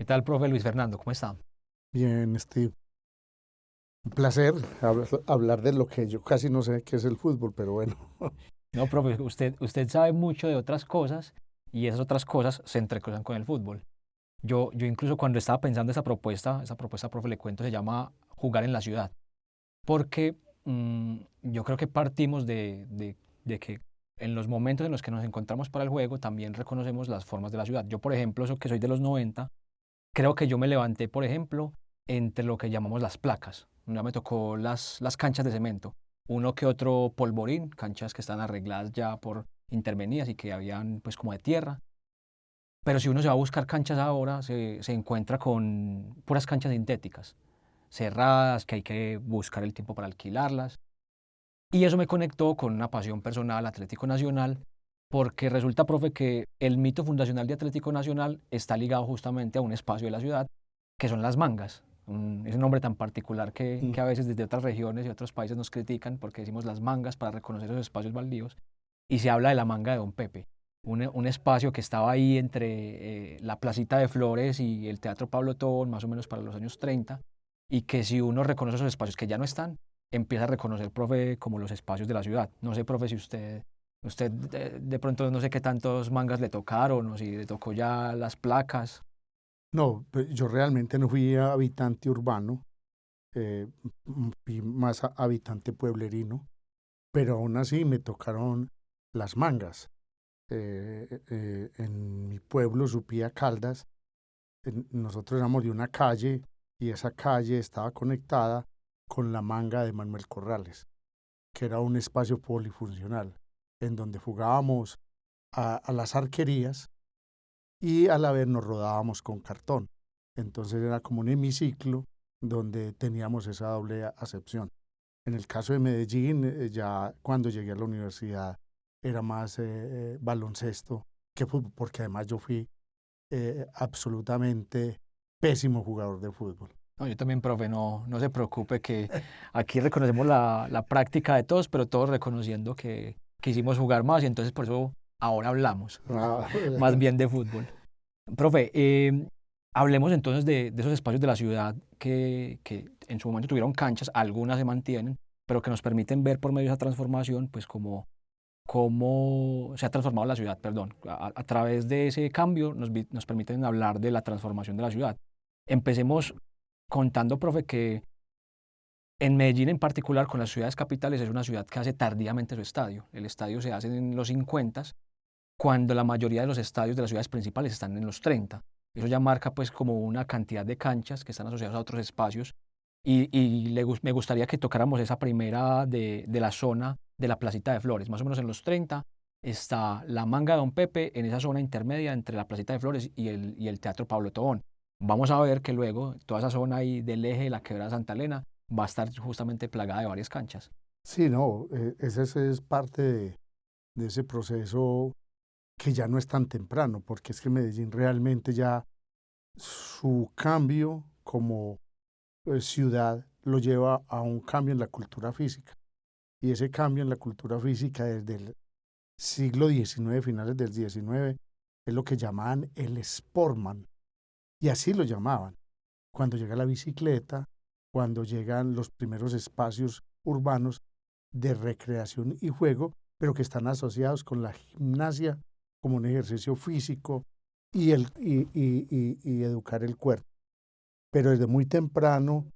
tal, profe Luis Fernando? ¿Cómo está? Bien, Steve. Un placer hablar de lo que yo casi no sé qué es el fútbol, pero bueno. No, profe, usted sabe mucho de otras cosas y esas otras cosas se entrecruzan con el fútbol. Yo incluso cuando estaba pensando esa propuesta, profe, le cuento, se llama Jugar en la ciudad. Porque yo creo que partimos de que en los momentos en los que nos encontramos para el juego también reconocemos las formas de la ciudad. Yo, por ejemplo, eso que soy de los 90, creo que yo me levanté, por ejemplo, entre lo que llamamos las placas. Ya me tocó las canchas de cemento. Uno que otro polvorín, canchas que están arregladas ya por intervenidas y que habían pues como de tierra. Pero si uno se va a buscar canchas ahora, se encuentra con puras canchas sintéticas, cerradas, que hay que buscar el tiempo para alquilarlas. Y eso me conectó con una pasión personal, Atlético Nacional, porque resulta, profe, que el mito fundacional de Atlético Nacional está ligado justamente a un espacio de la ciudad, que son las mangas. Ese nombre tan particular Mm. que a veces desde otras regiones y otros países nos critican porque decimos las mangas para reconocer esos espacios baldíos. Y se habla de la manga de Don Pepe, un espacio que estaba ahí entre la Placita de Flores y el Teatro Pablo Tobón, más o menos para los años 30, y que si uno reconoce esos espacios que ya no están, empieza a reconocer, profe, como los espacios de la ciudad. No sé, profe, si usted de pronto no sé qué tantos mangas le tocaron o si le tocó ya las placas. No, yo realmente no fui habitante urbano, eh, fui más habitante pueblerino, pero aún así me tocaron las mangas. En mi pueblo, Supía Caldas, nosotros éramos de una calle y esa calle estaba conectada con la manga de Manuel Corrales, que era un espacio polifuncional en donde jugábamos a las arquerías y a la vez nos rodábamos con cartón. Entonces era como un hemiciclo donde teníamos esa doble acepción. En el caso de Medellín, ya cuando llegué a la universidad era más baloncesto que fútbol, porque además yo fui absolutamente pésimo jugador de fútbol. No, yo también, profe, no se preocupe que aquí reconocemos la práctica de todos, pero todos reconociendo que quisimos jugar más y entonces por eso ahora hablamos Ah, más bien de fútbol. Profe, hablemos entonces de esos espacios de la ciudad que en su momento tuvieron canchas, algunas se mantienen, pero que nos permiten ver por medio de esa transformación, pues cómo se ha transformado la ciudad, perdón. A través de ese cambio nos permiten hablar de la transformación de la ciudad. Empecemos contando, profe, que en Medellín en particular, con las ciudades capitales, es una ciudad que hace tardíamente su estadio. El estadio se hace en los 50, cuando la mayoría de los estadios de las ciudades principales están en los 30. Eso ya marca pues como una cantidad de canchas que están asociadas a otros espacios y me gustaría que tocáramos esa primera de la zona de la Placita de Flores. Más o menos en los 30 está la Manga de Don Pepe, en esa zona intermedia entre la Placita de Flores y el Teatro Pablo Tobón. Vamos a ver que luego toda esa zona ahí del eje de la Quebrada Santa Elena va a estar justamente plagada de varias canchas. sí, no, ese es parte de ese proceso que ya no es tan temprano, porque es que Medellín realmente ya su cambio como ciudad lo lleva a un cambio en la cultura física. Y ese cambio en la cultura física desde el siglo XIX, finales del XIX, es lo que llamaban el Sportman. Y así lo llamaban. Cuando llega la bicicleta, cuando llegan los primeros espacios urbanos de recreación y juego, pero que están asociados con la gimnasia como un ejercicio físico y educar el cuerpo. Pero desde muy temprano,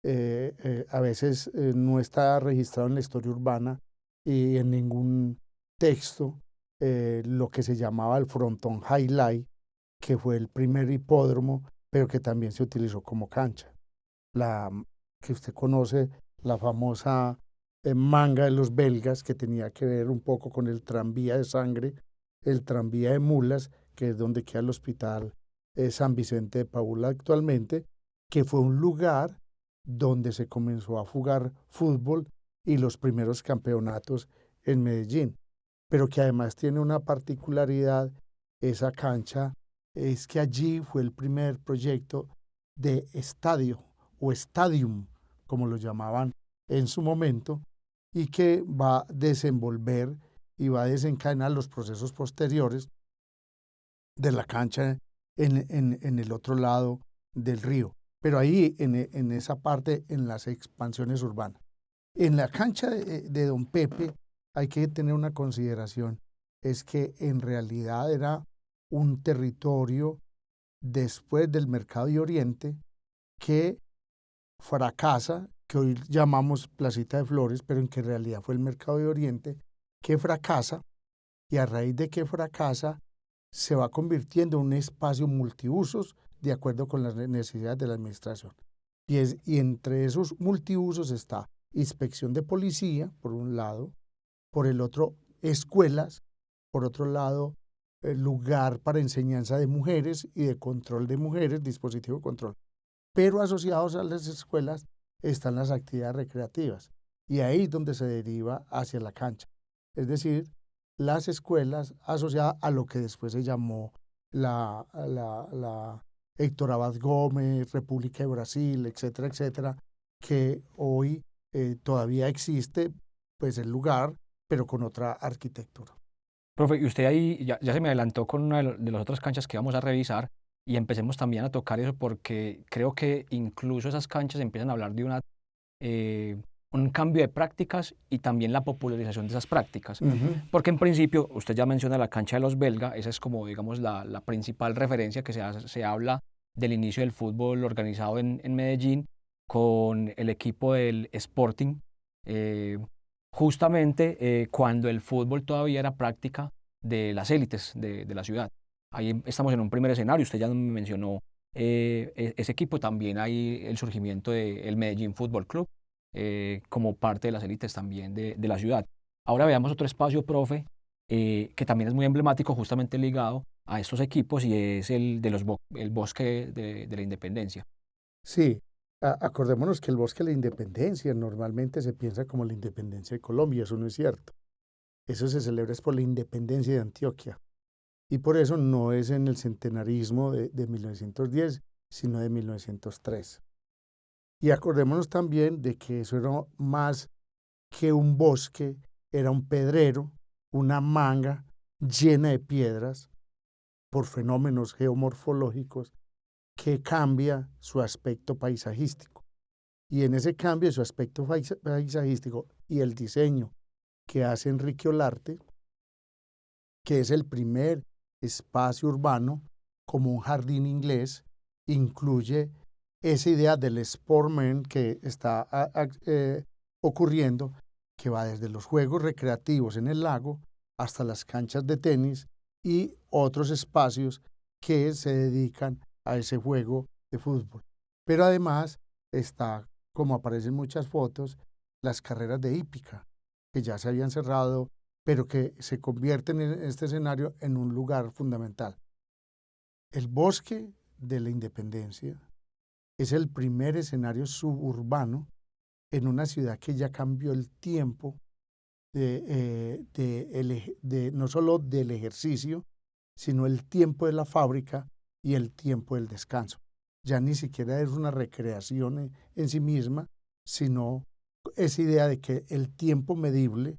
a veces no está registrado en la historia urbana y en ningún texto lo que se llamaba el frontón highlight, que fue el primer hipódromo, pero que también se utilizó como cancha. La que usted conoce, la famosa manga de los belgas, que tenía que ver un poco con el tranvía de sangre, el tranvía de mulas, que es donde queda el hospital San Vicente de Paúl actualmente, que fue un lugar donde se comenzó a jugar fútbol y los primeros campeonatos en Medellín, pero que además tiene una particularidad, esa cancha, es que allí fue el primer proyecto de estadio o stadium, como lo llamaban en su momento, y que va a desenvolver y va a desencadenar los procesos posteriores de la cancha en el otro lado del río. Pero ahí, en esa parte, en las expansiones urbanas. En la cancha de Don Pepe hay que tener una consideración, es que en realidad era un territorio después del Mercado de Oriente que fracasa, que hoy llamamos Placita de Flores, pero en que en realidad fue el Mercado de Oriente, que fracasa, y a raíz de que fracasa se va convirtiendo en un espacio multiusos de acuerdo con las necesidades de la administración. Y entre esos multiusos está inspección de policía, por un lado, por el otro, escuelas, por otro lado, lugar para enseñanza de mujeres y de control de mujeres, dispositivo de control. Pero asociados a las escuelas están las actividades recreativas, y ahí es donde se deriva hacia la cancha. Es decir, las escuelas asociadas a lo que después se llamó la Héctor Abad Gómez, República de Brasil, etcétera, etcétera, que hoy todavía existe pues el lugar, pero con otra arquitectura. Profe, y usted ahí ya se me adelantó con una de las otras canchas que vamos a revisar y empecemos también a tocar eso porque creo que incluso esas canchas empiezan a hablar de un cambio de prácticas y también la popularización de esas prácticas. Porque en principio, usted ya menciona la cancha de los belga, esa es como, digamos, la principal referencia que se habla del inicio del fútbol organizado en Medellín con el equipo del Sporting, justamente cuando el fútbol todavía era práctica de las élites de la ciudad. Ahí estamos en un primer escenario, usted ya me mencionó ese equipo, también hay el surgimiento del Medellín Fútbol Club como parte de las élites también de la ciudad. Ahora veamos otro espacio, profe, que también es muy emblemático, justamente ligado a estos equipos y es el Bosque de la Independencia. Sí, acordémonos que el Bosque de la Independencia normalmente se piensa como la independencia de Colombia, eso no es cierto. Eso se celebra es por la independencia de Antioquia, y por eso no es en el centenarismo de 1910, sino de 1903. Y acordémonos también de que eso era más que un bosque, era un pedrero, una manga llena de piedras por fenómenos geomorfológicos que cambia su aspecto paisajístico. Y en ese cambio de su aspecto paisajístico y el diseño que hace Enrique Olarte, que es el primer espacio urbano como un jardín inglés, incluye esa idea del sportman que está ocurriendo, que va desde los juegos recreativos en el lago hasta las canchas de tenis y otros espacios que se dedican a ese juego de fútbol. Pero además está, como aparecen muchas fotos, las carreras de hípica, que ya se habían cerrado, pero que se convierten en este escenario en un lugar fundamental. El Bosque de la Independencia es el primer escenario suburbano en una ciudad que ya cambió el tiempo no solo del ejercicio, sino el tiempo de la fábrica y el tiempo del descanso. Ya ni siquiera es una recreación en sí misma, sino esa idea de que el tiempo medible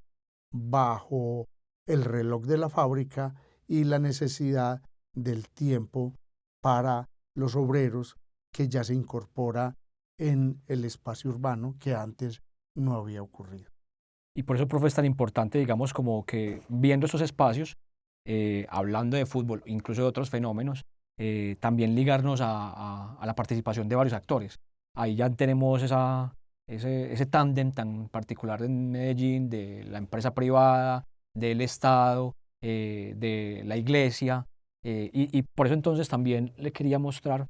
bajo el reloj de la fábrica y la necesidad del tiempo para los obreros que ya se incorpora en el espacio urbano que antes no había ocurrido. Y por eso, profe, es tan importante, digamos, como que viendo estos espacios, hablando de fútbol, incluso de otros fenómenos, también ligarnos a la participación de varios actores. Ahí ya tenemos ese tándem tan particular en Medellín de la empresa privada, del Estado, de la iglesia, y por eso entonces también le quería mostrar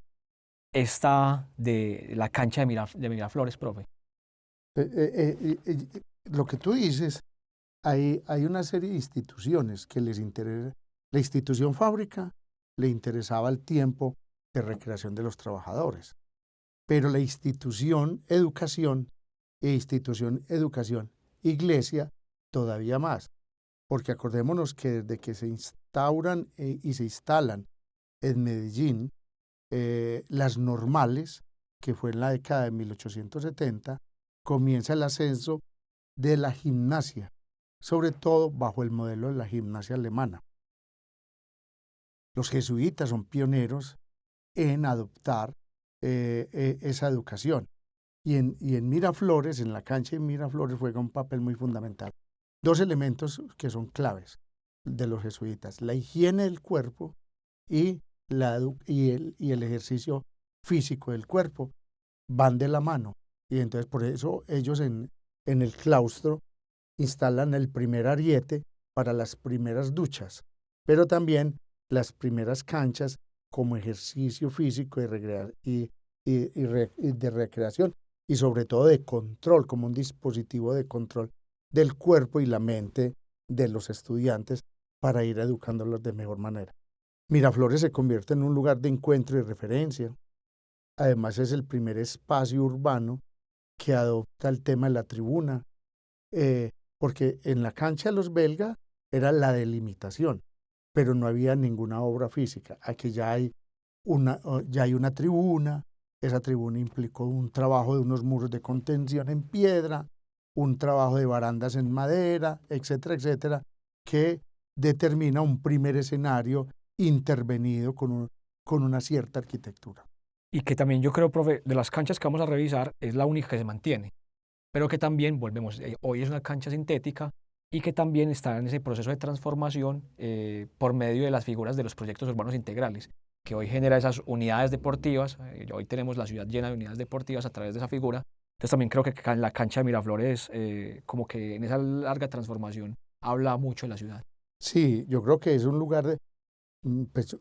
esta de la cancha de Miraflores, profe. Lo que tú dices, hay una serie de instituciones que les interesa. La institución fábrica le interesaba el tiempo de recreación de los trabajadores, pero la institución educación iglesia todavía más, porque acordémonos que desde que se instauran y se instalan en Medellín las normales, que fue en la década de 1870, comienza el ascenso de la gimnasia, sobre todo bajo el modelo de la gimnasia alemana. Los jesuitas son pioneros en adoptar esa educación. Y en Miraflores, en la cancha de Miraflores, juega un papel muy fundamental. Dos elementos que son claves de los jesuitas: la higiene del cuerpo y el ejercicio físico del cuerpo van de la mano. Y entonces por eso ellos en el claustro instalan el primer ariete para las primeras duchas, pero también las primeras canchas como ejercicio físico y de recreación, y sobre todo de control, como un dispositivo de control del cuerpo y la mente de los estudiantes para ir educándolos de mejor manera. Miraflores se convierte en un lugar de encuentro y referencia. Además es el primer espacio urbano que adopta el tema de la tribuna, porque en la cancha de los belgas era la delimitación, pero no había ninguna obra física. Aquí ya hay una tribuna. Esa tribuna implicó un trabajo de unos muros de contención en piedra, un trabajo de barandas en madera, etcétera, que determina un primer escenario intervenido con una cierta arquitectura. Y que también yo creo, profe, de las canchas que vamos a revisar, es la única que se mantiene, pero que también, volvemos, hoy es una cancha sintética y que también está en ese proceso de transformación por medio de las figuras de los proyectos urbanos integrales, que hoy genera esas unidades deportivas. Hoy tenemos la ciudad llena de unidades deportivas a través de esa figura. Entonces también creo que en la cancha de Miraflores, como que en esa larga transformación, habla mucho de la ciudad. Sí, yo creo que es un lugar de, pues,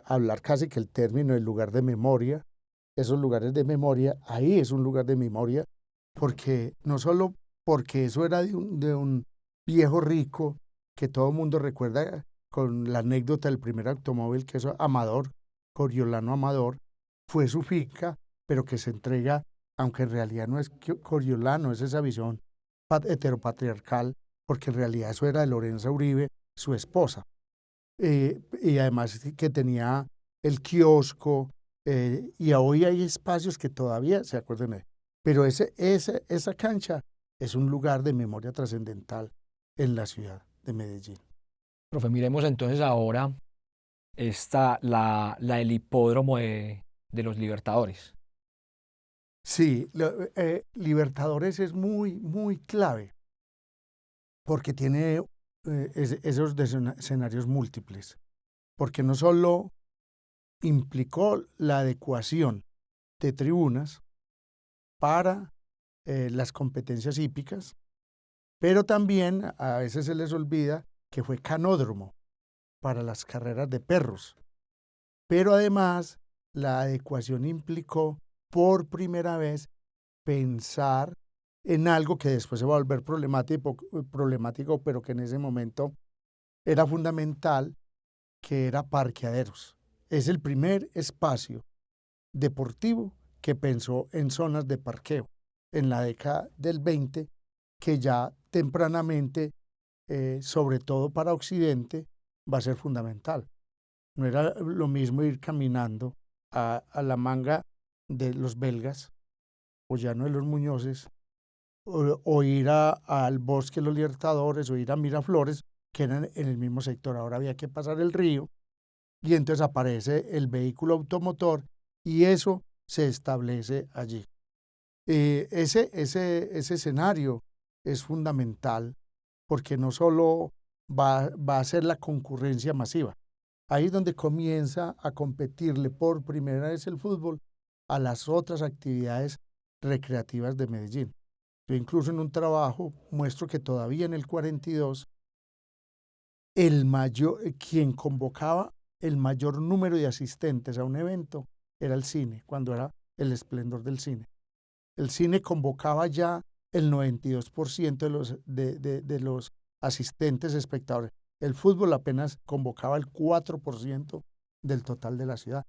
hablar casi que el término del lugar de memoria. Esos lugares de memoria, ahí es un lugar de memoria, porque no solo porque eso era de un viejo rico que todo el mundo recuerda con la anécdota del primer automóvil, que es Amador, Coriolano Amador, fue su finca, pero que se entrega, aunque en realidad no es Coriolano, es esa visión heteropatriarcal, porque en realidad eso era de Lorenza Uribe, su esposa. Y además que tenía el kiosco, y hoy hay espacios que todavía se acuerdan de él. Pero esa cancha es un lugar de memoria trascendental en la ciudad de Medellín. Profe, miremos entonces ahora el hipódromo de los Libertadores. Sí, Libertadores es muy, muy clave, porque tiene esos escenarios múltiples, porque no solo implicó la adecuación de tribunas para las competencias hípicas, pero también a veces se les olvida que fue canódromo para las carreras de perros. Pero además la adecuación implicó por primera vez pensar en algo que después se va a volver problemático, pero que en ese momento era fundamental, que era parqueaderos. Es el primer espacio deportivo que pensó en zonas de parqueo en la década del 20, que ya tempranamente, sobre todo para Occidente, va a ser fundamental. No era lo mismo ir caminando a la manga de los belgas, o llano de los Muñozes, o ir al Bosque de los Libertadores, o ir a Miraflores, que eran en el mismo sector. Ahora había que pasar el río, y entonces aparece el vehículo automotor, y eso se establece allí. Ese escenario es fundamental, porque no solo va a ser la concurrencia masiva. Ahí es donde comienza a competirle por primera vez el fútbol a las otras actividades recreativas de Medellín. Yo incluso en un trabajo muestro que todavía en el 42, quien convocaba el mayor número de asistentes a un evento era el cine, cuando era el esplendor del cine. El cine convocaba ya el 92% de los asistentes espectadores. El fútbol apenas convocaba el 4% del total de la ciudad.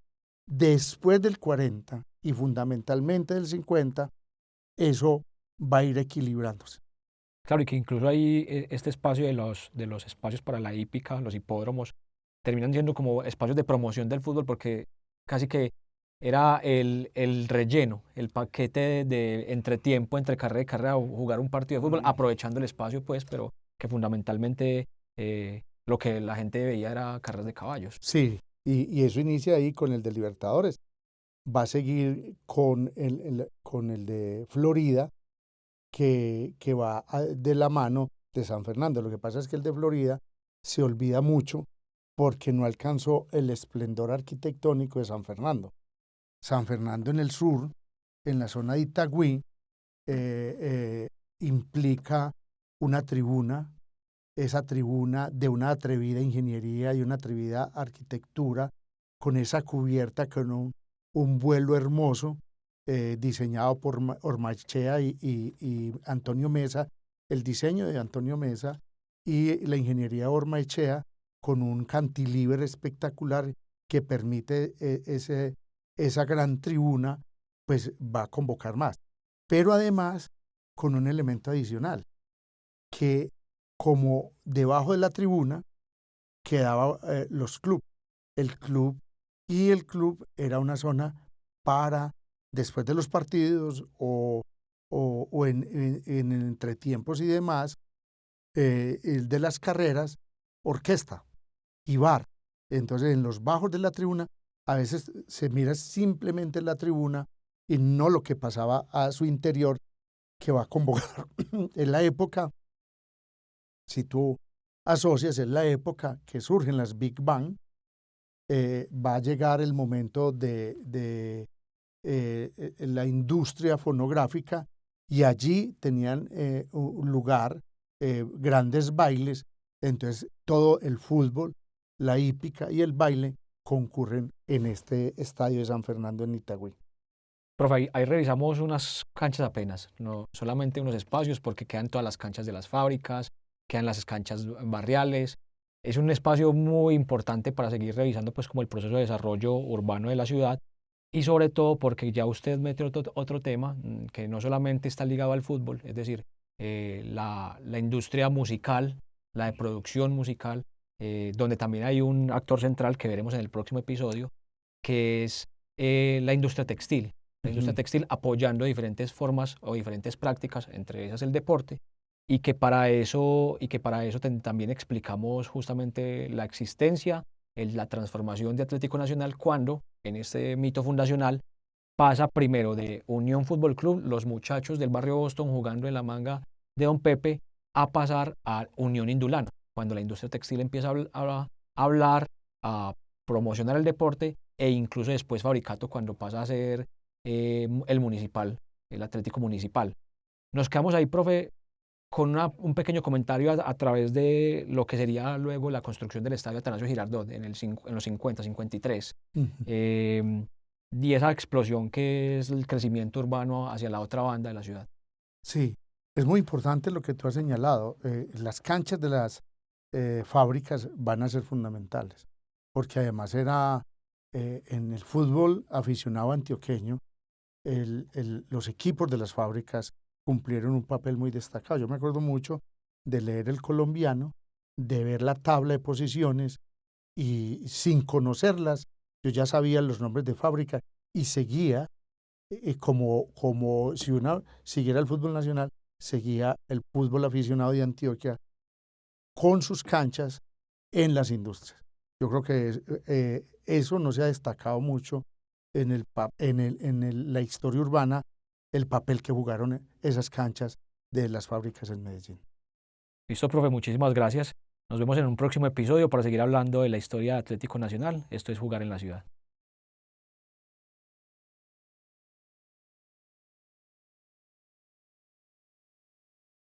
Después del 40 y fundamentalmente del 50, eso va a ir equilibrándose. Claro, y que incluso ahí este espacio de los espacios para la hípica, los hipódromos, terminan siendo como espacios de promoción del fútbol, porque casi que era el relleno, el paquete de entretiempo entre carrera y carrera, o jugar un partido de fútbol, aprovechando el espacio, pues, pero que fundamentalmente lo que la gente veía era carreras de caballos. Sí, Y eso inicia ahí con el de Libertadores. Va a seguir con el de Florida, que va de la mano de San Fernando. Lo que pasa es que el de Florida se olvida mucho porque no alcanzó el esplendor arquitectónico de San Fernando. San Fernando en el sur, en la zona de Itagüí, implica una tribuna, esa tribuna de una atrevida ingeniería y una atrevida arquitectura, con esa cubierta con un vuelo hermoso, diseñado por Ormaechea y Antonio Mesa, el diseño de Antonio Mesa y la ingeniería Ormaechea, con un cantilever espectacular que permite esa gran tribuna, pues va a convocar más. Pero además con un elemento adicional, que como debajo de la tribuna quedaban los clubes. El club era una zona para, después de los partidos o en entretiempos y demás, el de las carreras, orquesta y bar. Entonces, en los bajos de la tribuna, a veces se mira simplemente la tribuna y no lo que pasaba a su interior, que va a convocar en la época, si tú asocias, en la época que surgen las Big Bang, va a llegar el momento de la industria fonográfica, y allí tenían un lugar grandes bailes. Entonces todo el fútbol, la hípica y el baile concurren en este estadio de San Fernando en Itagüí. Profe, ahí revisamos unas canchas apenas, no solamente unos espacios, porque quedan todas las canchas de las fábricas, quedan las canchas barriales. Es un espacio muy importante para seguir revisando pues como el proceso de desarrollo urbano de la ciudad, y sobre todo porque ya usted mete otro tema que no solamente está ligado al fútbol, es decir, la industria musical, la de producción musical, donde también hay un actor central que veremos en el próximo episodio, que es la industria textil. La industria Ujú. textil apoyando diferentes formas o diferentes prácticas, entre esas el deporte, y que para eso también explicamos justamente la existencia, la transformación de Atlético Nacional, cuando en este mito fundacional pasa primero de Unión Fútbol Club, los muchachos del barrio Boston jugando en la manga de Don Pepe, a pasar a Unión Indulana, cuando la industria textil empieza a hablar, a promocionar el deporte, e incluso después Fabricato cuando pasa a ser el municipal, el Atlético Municipal. Nos quedamos ahí, profe, con un pequeño comentario a través de lo que sería luego la construcción del estadio Atanasio Girardot en los 50, 53, Ujú. eh, y esa explosión que es el crecimiento urbano hacia la otra banda de la ciudad. Sí, es muy importante lo que tú has señalado. Las canchas de las fábricas van a ser fundamentales, porque además era en el fútbol aficionado antioqueño, los equipos de las fábricas cumplieron un papel muy destacado. Yo me acuerdo mucho de leer El Colombiano, de ver la tabla de posiciones, y sin conocerlas, yo ya sabía los nombres de fábrica y seguía, como si uno siguiera el fútbol nacional, seguía el fútbol aficionado de Antioquia con sus canchas en las industrias. Yo creo que eso no se ha destacado mucho en la historia urbana, el papel que jugaron esas canchas de las fábricas en Medellín. Listo, profe, muchísimas gracias. Nos vemos en un próximo episodio para seguir hablando de la historia de Atlético Nacional. Esto es Jugar en la Ciudad.